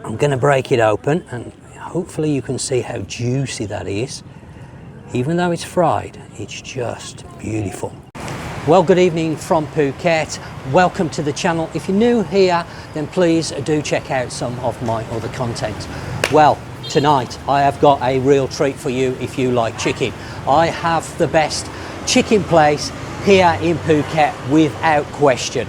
I'm going to break it open and hopefully you can see how juicy that is. Even though it's fried, it's just beautiful. Well, good evening from Phuket. Welcome to the channel. If you're new here, then please do check out some of my other content. Well, tonight I have got a real treat for you if you like chicken. I have the best chicken place here in Phuket without question,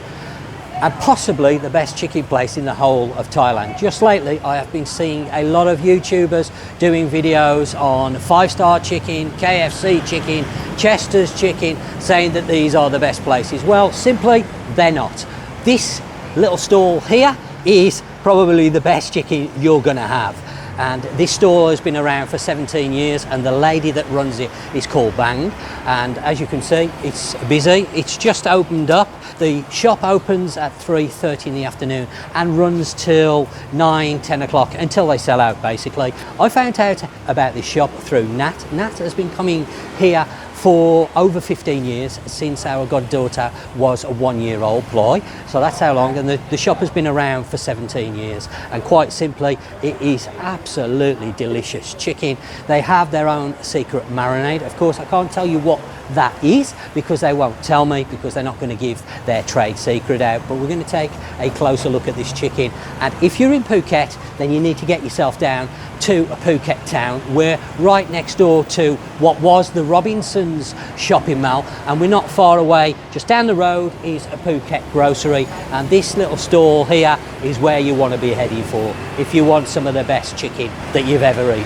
and possibly the best chicken place in the whole of Thailand. Just lately I have been seeing a lot of YouTubers doing videos on 5-star chicken, KFC chicken, Chester's chicken, saying that these are the best places. Well, simply they're not. This little stall here is probably the best chicken you're gonna have. And this stall has been around for 17 years and the lady that runs it is called Bang. And as you can see, it's busy. It's just opened up. The shop opens at 3:30 in the afternoon and runs till 9, 10 o'clock until they sell out, basically. I found out about this shop through Nat. Nat has been coming here for over 15 years, since our goddaughter was a 1-year-old Ploy. So that's how long, and the shop has been around for 17 years. And quite simply, it is absolutely delicious chicken. They have their own secret marinade. Of course, I can't tell you what that is because they won't tell me, because they're not going to give their trade secret out. But we're going to take a closer look at this chicken. And if you're in Phuket, then you need to get yourself down to Phuket Town. We're right next door to what was the Robinson's shopping mall, and we're not far away. Just down the road is a Phuket grocery, and this little stall here is where you want to be heading for if you want some of the best chicken that you've ever eaten.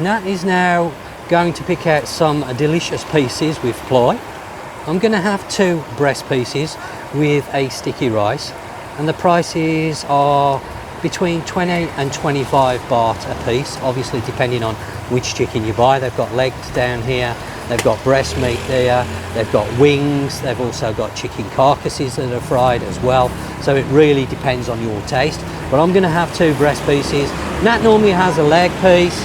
Nat is now going to pick out some delicious pieces with Ploy. I'm going to have 2 breast pieces with a sticky rice, and the prices are between 20 and 25 baht a piece, obviously depending on which chicken you buy. They've got legs down here, they've got breast meat there, they've got wings, they've also got chicken carcasses that are fried as well. So it really depends on your taste. But I'm going to have 2 breast pieces. Nat normally has a leg piece.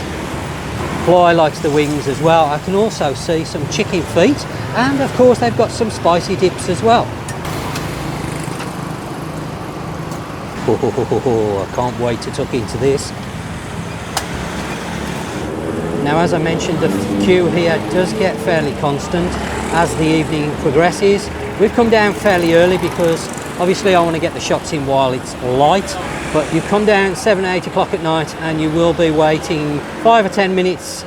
Ploy likes the wings as well. I can also see some chicken feet, and of course they've got some spicy dips as well. I can't wait to tuck into this. Now, as I mentioned, the queue here does get fairly constant as the evening progresses. We've come down fairly early because obviously I want to get the shots in while it's light, but you come down 7, 8 o'clock at night and you will be waiting 5 or 10 minutes.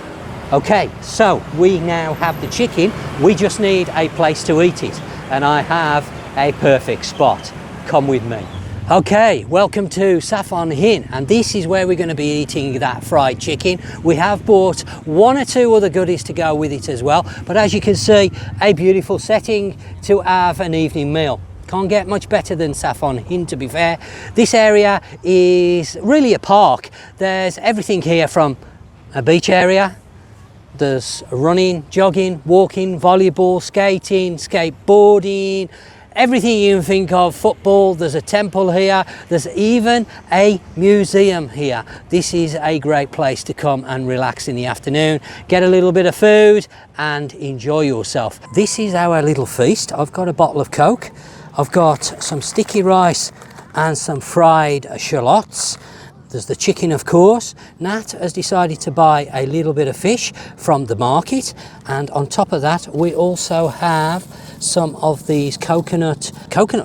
Okay, so we now have the chicken. We just need a place to eat it, and I have a perfect spot. Come with me. Okay, welcome to Saphan Hin, and this is where we're going to be eating that fried chicken. We have bought 1 or 2 other goodies to go with it as well, but as you can see, a beautiful setting to have an evening meal. Can't get much better than Saphan Hin, to be fair. This area is really a park. There's everything here from a beach area. There's running, jogging, walking, volleyball, skating, skateboarding, everything you can think of, football. There's a temple here. There's even a museum here. This is a great place to come and relax in the afternoon, get a little bit of food and enjoy yourself. This is our little feast. I've got a bottle of Coke. I've got some sticky rice and some fried shallots. There's the chicken, of course. Nat has decided to buy a little bit of fish from the market, and on top of that we also have some of these coconut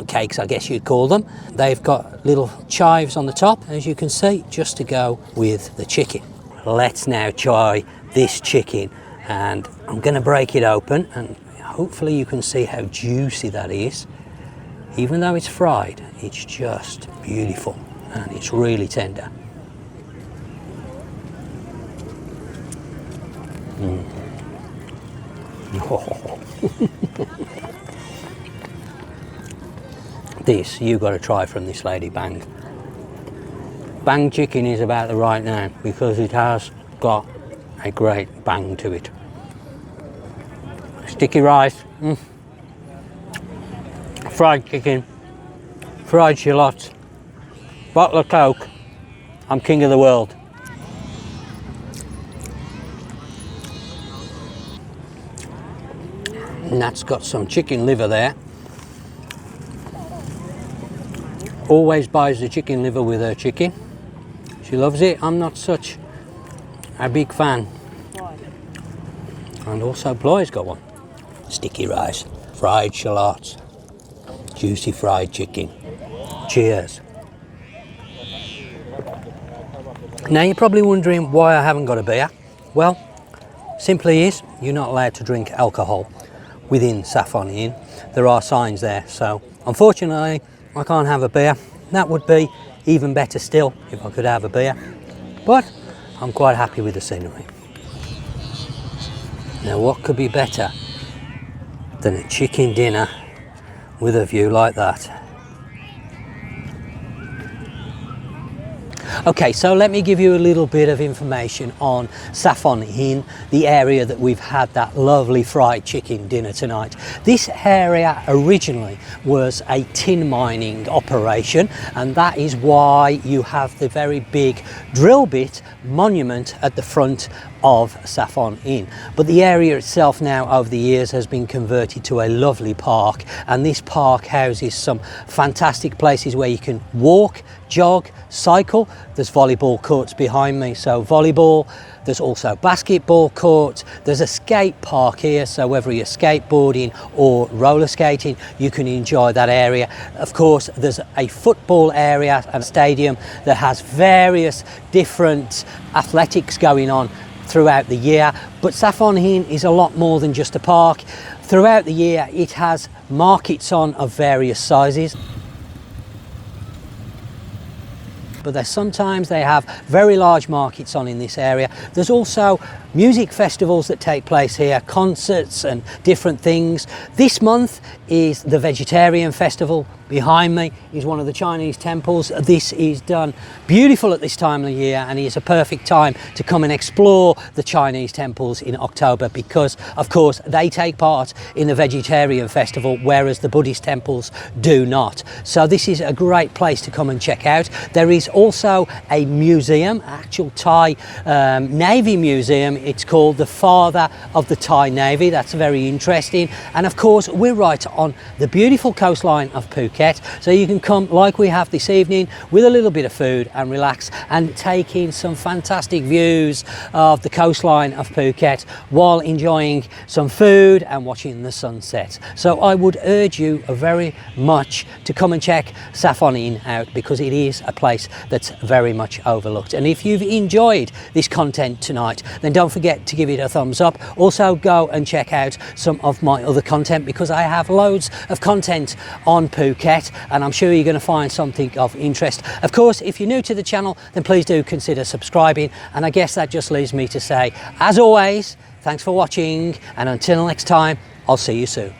cakes, I guess you'd call them. They've got little chives on the top, as you can see, just to go with the chicken. Let's now try this chicken, and I'm going to break it open and hopefully you can see how juicy that is. Even though it's fried, it's just beautiful. And it's really tender. Oh. This you got to try from this lady, Bang. Bang chicken is about the right name because it has got a great bang to it. Sticky rice, fried chicken, fried shallots, bottle of Coke. I'm king of the world. And that's got some chicken liver there. always buys the chicken liver with her chicken. She loves it. I'm not such a big fan. And also Ploy's got one. Sticky rice, fried shallots, juicy fried chicken. Cheers. Now you're probably wondering why I haven't got a beer. Well, simply is you're not allowed to drink alcohol within Saphan Hin. There are signs there, so unfortunately I can't have a beer. That would be even better still if I could have a beer, but I'm quite happy with the scenery. Now what could be better than a chicken dinner with a view like that? Okay, so let me give you a little bit of information on Saphan Hin, the area that we've had that lovely fried chicken dinner tonight. This area originally was a tin mining operation, and that is why you have the very big drill bit monument at the front of Saphan Hin. But the area itself now over the years has been converted to a lovely park, and this park houses some fantastic places where you can walk, jog, cycle. There's volleyball courts behind me, so volleyball. There's also basketball courts. There's a skate park here, so whether you're skateboarding or roller skating, you can enjoy that area. Of course, there's a football area and a stadium that has various different athletics going on throughout the year. But Saphan Hin is a lot more than just a park. Throughout the year, it has markets on of various sizes. But sometimes they have very large markets on in this area. There's also music festivals that take place here, concerts and different things. This month is the Vegetarian Festival. Behind me is one of the Chinese temples. This is done beautiful at this time of the year, and it's a perfect time to come and explore the Chinese temples in October, because of course they take part in the Vegetarian Festival, whereas the Buddhist temples do not. So this is a great place to come and check out. There is also a museum, actual Thai Navy museum. It's called the Father of the Thai Navy. That's very interesting. And of course we're right on the beautiful coastline of Phuket, so you can come like we have this evening with a little bit of food and relax and take in some fantastic views of the coastline of Phuket while enjoying some food and watching the sunset. So I would urge you very much to come and check Saphan Hin out, because it is a place that's very much overlooked. And if you've enjoyed this content tonight, then don't forget to give it a thumbs up. Also go and check out some of my other content, because I have loads of content on Phuket, and I'm sure you're going to find something of interest. Of course, if you're new to the channel, then please do consider subscribing. And I guess that just leaves me to say, as always, thanks for watching, and until next time, I'll see you soon.